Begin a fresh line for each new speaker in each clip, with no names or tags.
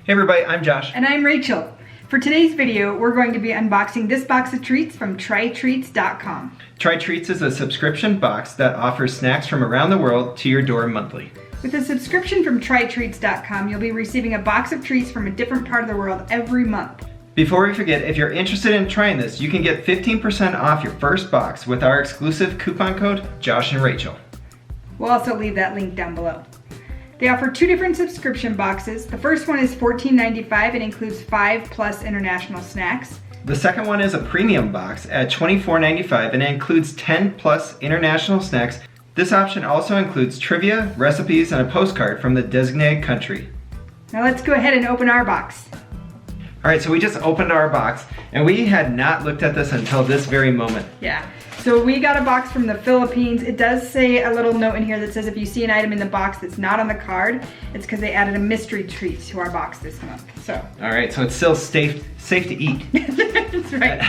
Hey everybody, I'm Josh.
And I'm Rachel. For today's video, we're going to be unboxing this box of treats from trytreats.com.
Try Treats is a subscription box that offers snacks from around the world to your door monthly.
With a subscription from trytreats.com, you'll be receiving a box of treats from a different part of the world every month.
Before we forget, if you're interested in trying this, you can get 15% off your first box with our exclusive coupon code, Josh and Rachel.
We'll also leave that link down below. They offer two different subscription boxes. The first one is $14.95 and includes 5+ international snacks.
The second one is a premium box at $24.95 and it includes 10+ international snacks. This option also includes trivia, recipes, and a postcard from the designated country.
Now let's go ahead and open our box.
All right, so we just opened our box and we had not looked at this until this very moment.
Yeah, so we got a box from the Philippines. It does say a little note in here that says if you see an item in the box that's not on the card, it's because they added a mystery treat to our box this month, so.
All right, so it's still safe to eat.
That's right.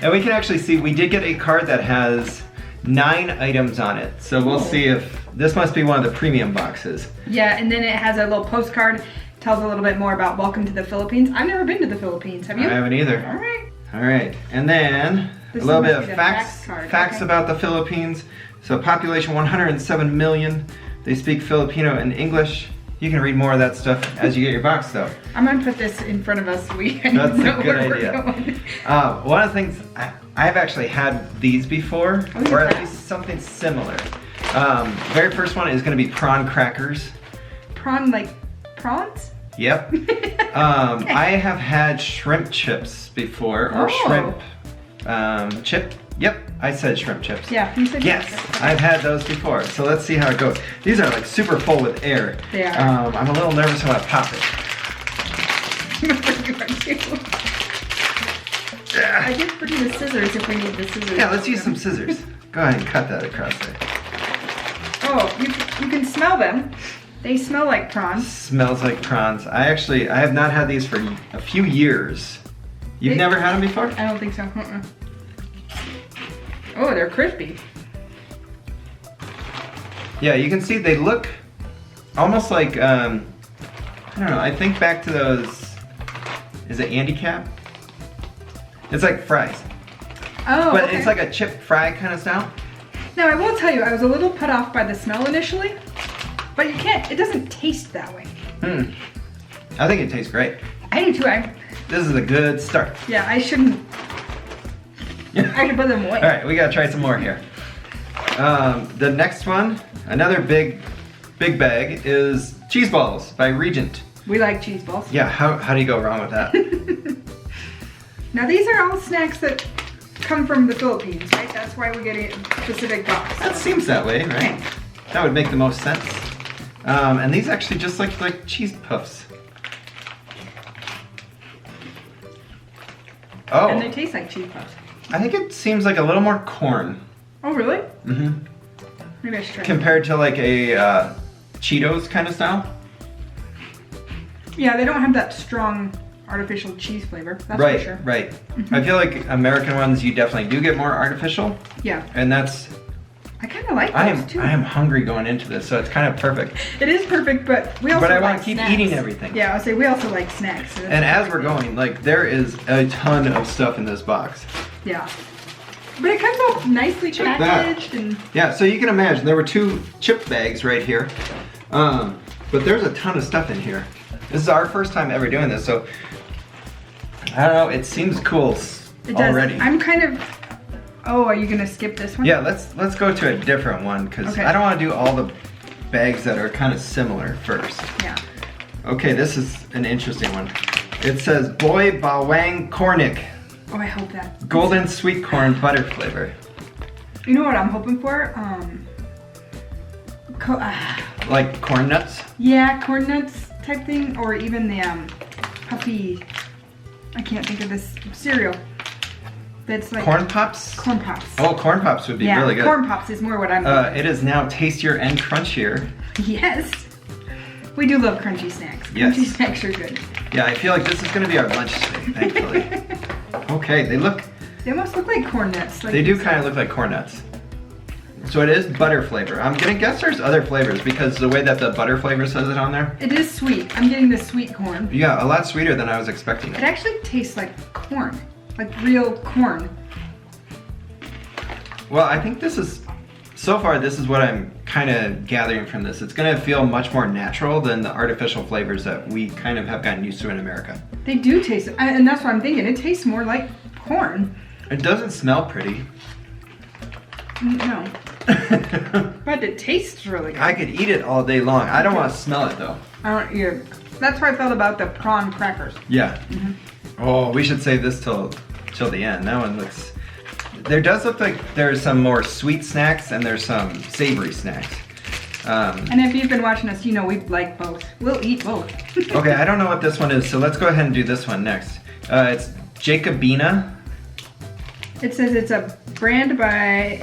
And we can actually see we did get a card that has 9 items on it. So we'll see if, this must be one of the premium boxes.
Yeah, and then it has a little postcard, tells a little bit more about welcome to the Philippines. I've never been to the Philippines, have you?
I haven't either.
All right.
All right, and then
This
a little
must
bit
be
of
the
facts
card. Okay.
about the Philippines. So population 107 million. They speak Filipino and English. You can read more of that stuff as you get your box though.
I'm gonna put this in front of us so we
That's
know
a good
where
idea.
we're going.
One of the things, I've actually had these before,
Oh,
or at
yeah.
least something similar. Very first one is gonna be prawn crackers.
Prawn, like prawns?
Yep. I have had shrimp chips before, or shrimp chip. Yep, I said shrimp chips.
Yeah, you said
Yes, I've had those before. So let's see how it goes. These are like super full with air.
They are.
I'm a little nervous when I pop it.
I did bring the scissors if we need the scissors.
Yeah, let's use some scissors. Go ahead and cut that across there.
Oh, you can smell them. They smell like prawns.
Smells like prawns. I have not had these for a few years. You've never had them before?
I don't think so. Oh, they're crispy.
Yeah, you can see they look almost like, I don't know, I think back to those, is it Andy Cap? It's like fries.
Oh,
But
okay.
it's like a chip fry kind of style.
Now I will tell you, I was a little put off by the smell initially, but it doesn't taste that way.
I think it tastes great.
I do too.
This is a good start.
Yeah, I shouldn't. I should put them away.
All right, we gotta try some more here. The next one, another big bag, is cheese balls by Regent.
We like cheese balls.
Yeah, how do you go wrong with that?
Now these are all snacks that come from the Philippines, right? That's why we get a specific box.
That seems that way, right?
Okay.
That would make the most sense. And these actually just look like cheese puffs. Oh,
And they taste like cheese puffs.
I think it seems like a little more corn.
Oh, really?
Mm-hmm.
Maybe I should try.
Compared to like a Cheetos kind of style.
Yeah, they don't have that strong artificial cheese flavor. That's
Right,
for sure.
right. I feel like American ones, you definitely do get more artificial.
Yeah.
And that's,
I kind of like
I
those too.
am hungry going into this, so it's kind of perfect.
It is perfect, but we also
But I
like
want to keep
snacks.
eating everything.
Yeah, I'll say we also like snacks. So that's
And as
what
we're
I like.
going, like there is a ton of stuff in this box.
Yeah. But it comes all nicely
Check that.
packaged and
Yeah, so you can imagine there were 2 chip bags right here. But there's a ton of stuff in here. This is our first time ever doing this, so I don't know, it seems cool
it does.
already.
I'm kind of. Oh, are you gonna skip this one?
Yeah, let's go to a different one because
Okay.
I don't want to do all the bags that are kind of similar first.
Yeah.
Okay, this is an interesting one. It says Boy Bawang Cornick,
Oh, I hope that.
golden sweet corn butter flavor.
You know what I'm hoping for?
Like corn nuts?
Yeah, corn nuts type thing, or even the puffy. I can't think of this cereal. That's like
Corn Pops?
Corn pops.
Oh, corn pops would be
yeah,
really good.
corn pops is more what I'm.
It is now tastier and crunchier.
Yes. We do love crunchy snacks.
Yes.
Crunchy snacks are good.
Yeah, I feel like this is gonna be our lunch today, thankfully. Okay, they
They almost look like corn nuts. Like
do kind of look like corn nuts. So it is butter flavor. I'm gonna guess there's other flavors because the way that the butter flavor says it on there.
It is sweet. I'm getting the sweet corn.
Yeah, a lot sweeter than I was expecting.
It actually tastes like corn, like real corn.
Well, I think this is, so far this is what I'm kind of gathering from this. It's gonna feel much more natural than the artificial flavors that we kind of have gotten used to in America.
They do taste, and that's what I'm thinking. It tastes more like corn.
It doesn't smell pretty.
No. But it tastes really good.
I could eat it all day long. I don't want to smell it though.
I don't either. That's how I felt about the prawn crackers.
Yeah. Oh, we should save this till the end. That one looks, there does look like there's some more sweet snacks and there's some savory snacks.
And if you've been watching us, you know we like both. We'll eat both.
Okay, I don't know what this one is, so let's go ahead and do this one next. It's Jacobina.
It says it's a brand by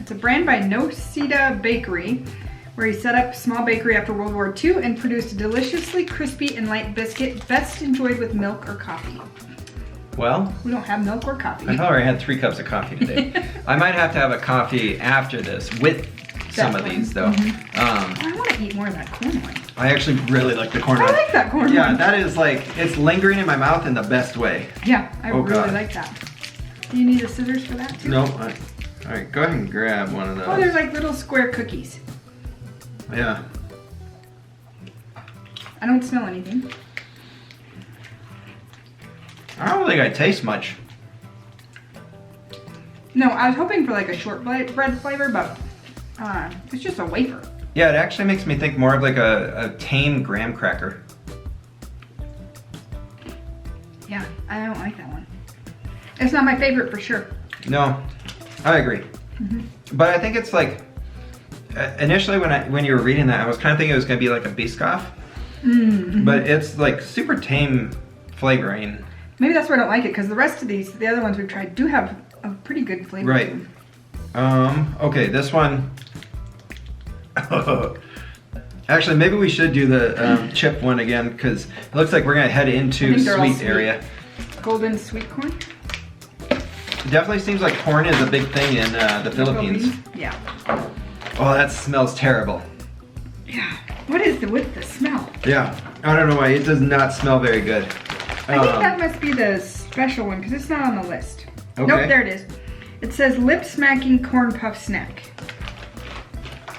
Nosita Bakery, where he set up a small bakery after World War II and produced a deliciously crispy and light biscuit best enjoyed with milk or coffee.
Well,
We don't have milk or coffee.
I've already had 3 cups of coffee today. I might have to have a coffee after this with some of these though.
I want to eat more of that corn one.
I actually really like the corn
I
one.
like that corn
Yeah,
one.
that is like, it's lingering in my mouth in the best way.
Yeah, I
Oh,
really
God.
like that. Do you need the scissors for that too?
No, all right, go ahead and grab one of those.
Oh, there's like little square cookies.
Yeah.
I don't smell anything.
I don't think I taste much.
No, I was hoping for like a shortbread flavor, but it's just a wafer.
Yeah, it actually makes me think more of like a tame graham cracker.
Yeah, I don't like that one. It's not my favorite for sure.
No, I agree. But I think it's like, initially when you were reading that, I was kind of thinking it was going to be like a Biscoff. But it's like super tame flavoring.
Maybe that's why I don't like it, because the rest of these, the other ones we've tried, do have a pretty good flavor.
Right. Okay, this one. Actually, maybe we should do the chip one again, because it looks like we're going to head into
think they're all
sweet
sweet.
area.
Golden sweet corn.
It definitely seems like corn is a big thing in the Philippines.
Yeah.
Oh, that smells terrible.
Yeah. What is with the smell?
Yeah, I don't know why. It does not smell very good.
I think that must be the special one, because it's not on the list.
Okay.
Nope, there it is. It says lip smacking corn puff snack.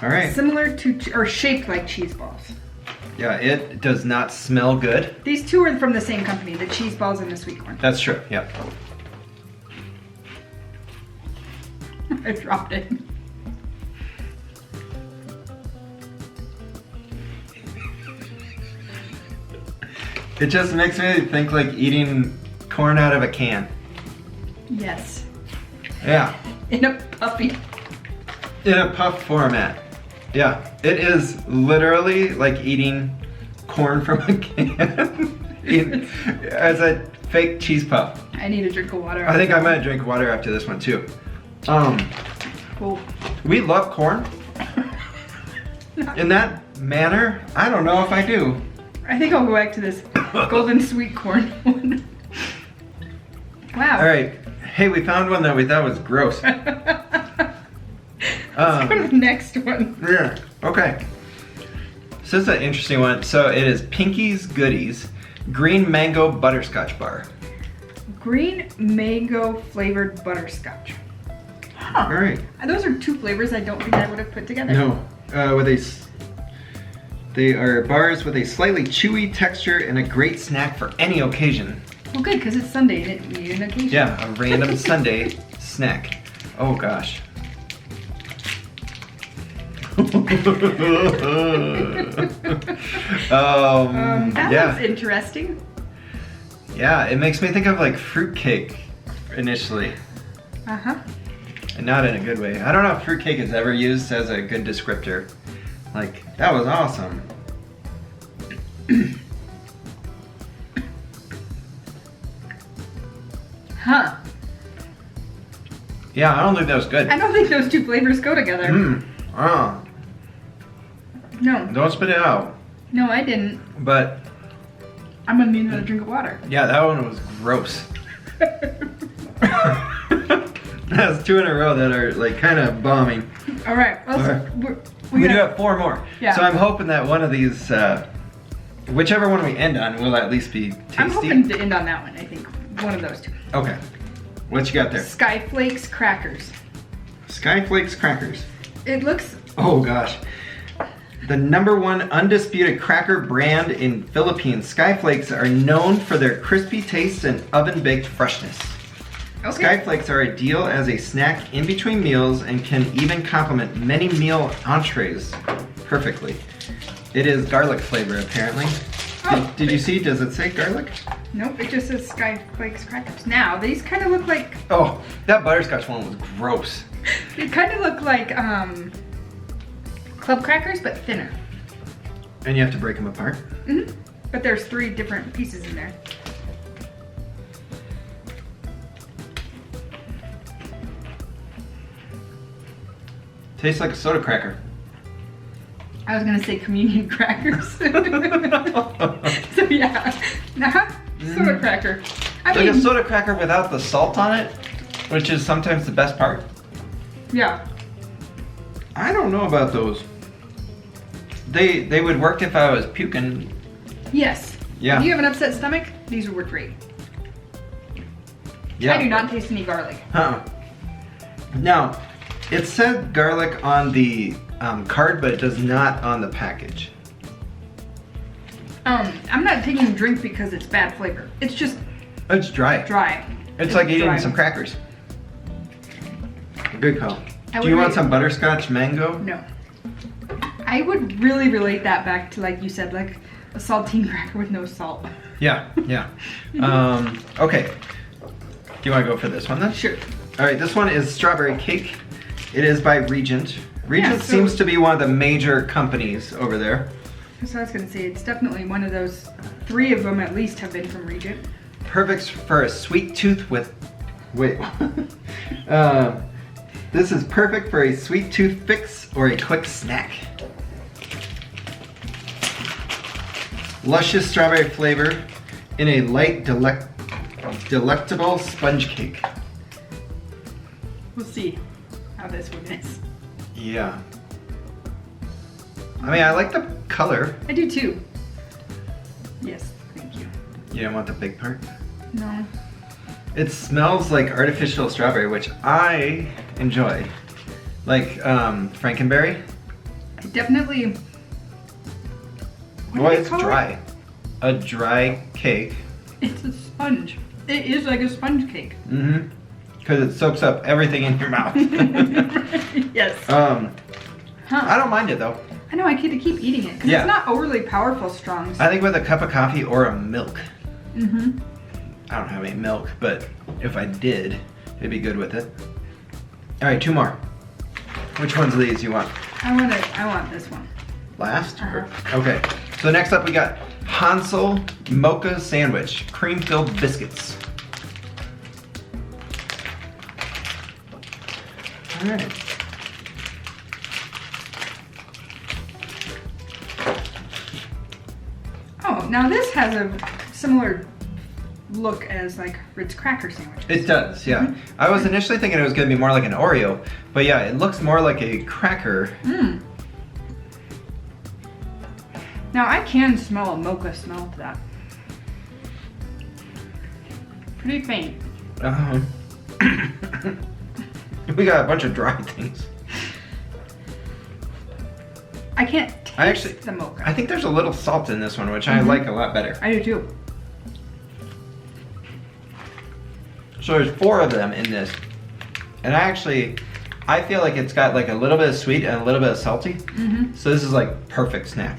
All right.
Similar to, or shaped like cheese balls.
Yeah, it does not smell good.
These two are from the same company, the cheese balls and the sweet corn.
That's true, yep.
I dropped it.
It just makes me think like eating corn out of a can.
Yes.
Yeah,
In a puffy.
in a puff format. Yeah, it is literally like eating corn from a can as a fake cheese puff.
I need a drink of water.
I think I might drink water after this one too.
Cool.
We love corn. In that manner, I don't know if I do.
I think I'll go back to this golden sweet corn one. Wow.
All right. Hey, we found one that we thought was gross.
Let's go to the next one.
Yeah. Okay. So this is an interesting one. So it is Pinky's Goodies Green Mango Butterscotch Bar.
Green mango flavored butterscotch. Huh.
All right.
Those are two flavors I don't think I would have put together.
No. They are bars with a slightly chewy texture and a great snack for any occasion.
Well, good, because it's Sunday and it needed an occasion.
Yeah, a random Sunday snack. Oh gosh.
That
yeah.
looks interesting.
Yeah, it makes me think of like fruitcake initially,
Uh-huh.
and not in a good way. I don't know if fruitcake is ever used as a good descriptor. Like, that was awesome.
Huh.
Yeah, I don't think that was good.
I don't think those two flavors go together.
Oh,
No.
don't spit it out.
No, I didn't.
But
I'm gonna need another drink of water.
yeah, that one was gross. That's 2 in a row that are like kind of bombing.
All right.
We do have 4 more.
Yeah.
So I'm hoping that one of these, whichever one we end on, will at least be tasty.
I'm hoping to end on that one. I think one of those 2.
Okay. What you got there?
Skyflakes crackers.
Skyflakes crackers.
It looks.
Oh gosh. The #1 undisputed cracker brand in Philippines, Skyflakes are known for their crispy taste and oven-baked freshness.
Okay.
Skyflakes are ideal as a snack in between meals and can even complement many meal entrees perfectly. It is garlic flavor, apparently.
Oh.
Did you see? Does it say garlic?
Nope, it just says Skyflakes crackers. Now, these kind of look like.
Oh, that butterscotch one was gross.
They kind of look like club crackers, but thinner.
And you have to break them apart?
Mm-hmm. But there's 3 different pieces in there.
Tastes like a soda cracker.
I was gonna say communion crackers. So yeah, soda cracker. I
Like
mean,
a soda cracker without the salt on it, which is sometimes the best part.
yeah.
I don't know about those. They would work if I was puking.
Yes.
Yeah.
If you have an upset stomach, these would work great.
Yeah.
I do not taste any garlic.
Now, it said garlic on the card, but it does not on the package.
I'm not taking a drink because it's bad flavor. It's just
It's dry.
dry.
It's like eating
dry.
some crackers. Good call.
I
Do you
would
want
rate-
some butterscotch mango?
No. I would really relate that back to, like you said, like a saltine cracker with no salt.
Yeah, yeah. Okay. Do you want to go for this one then?
Sure.
All right, this one is strawberry cake. It is by Regent. Regent
Yeah, so-
seems to be one of the major companies over there.
So I was gonna say, it's definitely one of those, 3 of them at least have been from Regent.
Perfect for a sweet tooth with, wait. This is perfect for a sweet tooth fix or a quick snack. Luscious strawberry flavor in a light, delectable sponge cake.
We'll see how this one is.
Yeah. I mean, I like the color.
I do too. Yes, thank you.
You don't want the big part?
No.
It smells like artificial strawberry, which I enjoy. Like Frankenberry.
I definitely. What do
Well,
they
it's
call it?
dry. A dry cake.
It's a sponge. It is like a sponge cake.
Mm-hmm. Because it soaks up everything in your mouth.
Yes.
I don't mind it though.
I know, I get to keep eating it because
Yeah.
it's not overly powerful strong.
I think with a cup of coffee or a milk.
Mm-hmm.
I don't have any milk, but if I did, it'd be good with it. All right, 2 more. Which ones of these you want?
I want this one.
Last?
Uh-huh.
Okay. So next up we got Hansel Mocha Sandwich, cream-filled biscuits. All right.
Oh, now this has a similar look as like Ritz cracker sandwiches.
It does, yeah. I was initially thinking it was going to be more like an Oreo, but yeah, it looks more like a cracker.
Mm. Now I can smell a mocha smell to that. Pretty faint.
We got a bunch of dry things.
I can't taste the mocha.
I think there's a little salt in this one, which I like a lot better.
I do too.
So there's 4 of them in this. And I feel like it's got like a little bit of sweet and a little bit of salty.
Mm-hmm.
So this is like perfect snack.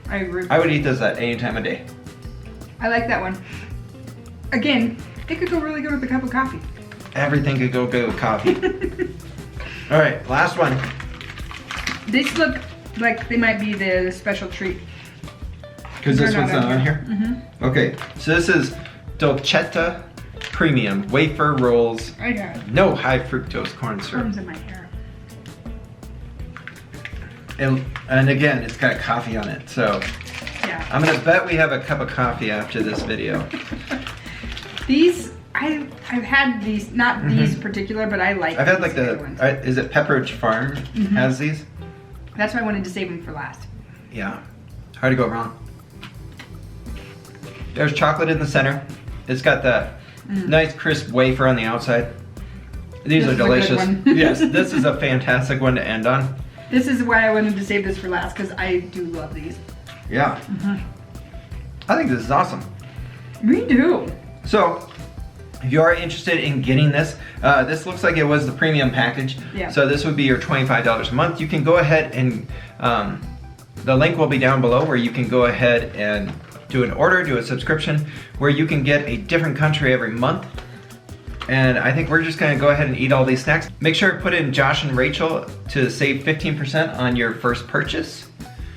I agree.
I would eat this at any time of day.
I like that one. Again, it could go really good with a cup of coffee.
Everything could go good with coffee. All right, last one.
These look like they might be the special treat.
Because this
They're
one's not on here?
Mm-hmm.
Okay, so this is Dolcetta Premium Wafer Rolls.
I got it.
No high fructose corn syrup.
Crumbs in my hair.
And again, it's got coffee on it. So
Yeah.
I'm gonna bet we have a cup of coffee after this video.
These, I've had these, not these particular, but I like.
I've had like
these other ones.
is it Pepperidge Farm has these?
That's why I wanted to save them for last.
Yeah, hard to go wrong. There's chocolate in the center. It's got the nice crisp wafer on the outside. These are delicious. Yes, this is a fantastic one to end on.
This is why I wanted to save this for last, because I do love these.
Yeah. I think this is awesome.
Me too.
So, if you are interested in getting this, this looks like it was the premium package.
Yeah.
So this would be your $25 a month. You can go ahead and, the link will be down below where you can go ahead and do an order, do a subscription, where you can get a different country every month. And I think we're just gonna go ahead and eat all these snacks. Make sure to put in Josh and Rachel to save 15% on your first purchase.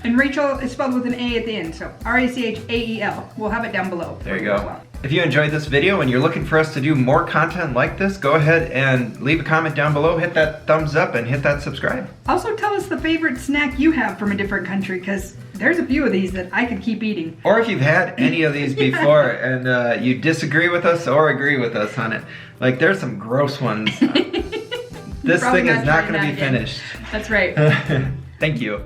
And Rachael is spelled with an A at the end, so Rachael. We'll have it down below.
There you go. If you enjoyed this video and you're looking for us to do more content like this, go ahead and leave a comment down below, hit that thumbs up, and hit that subscribe.
Also tell us the favorite snack you have from a different country, because there's a few of these that I could keep eating.
Or if you've had any of these before and you disagree with us or agree with us on it. Like, there's some gross ones. This thing is not going to be finished.
That's right.
Thank you.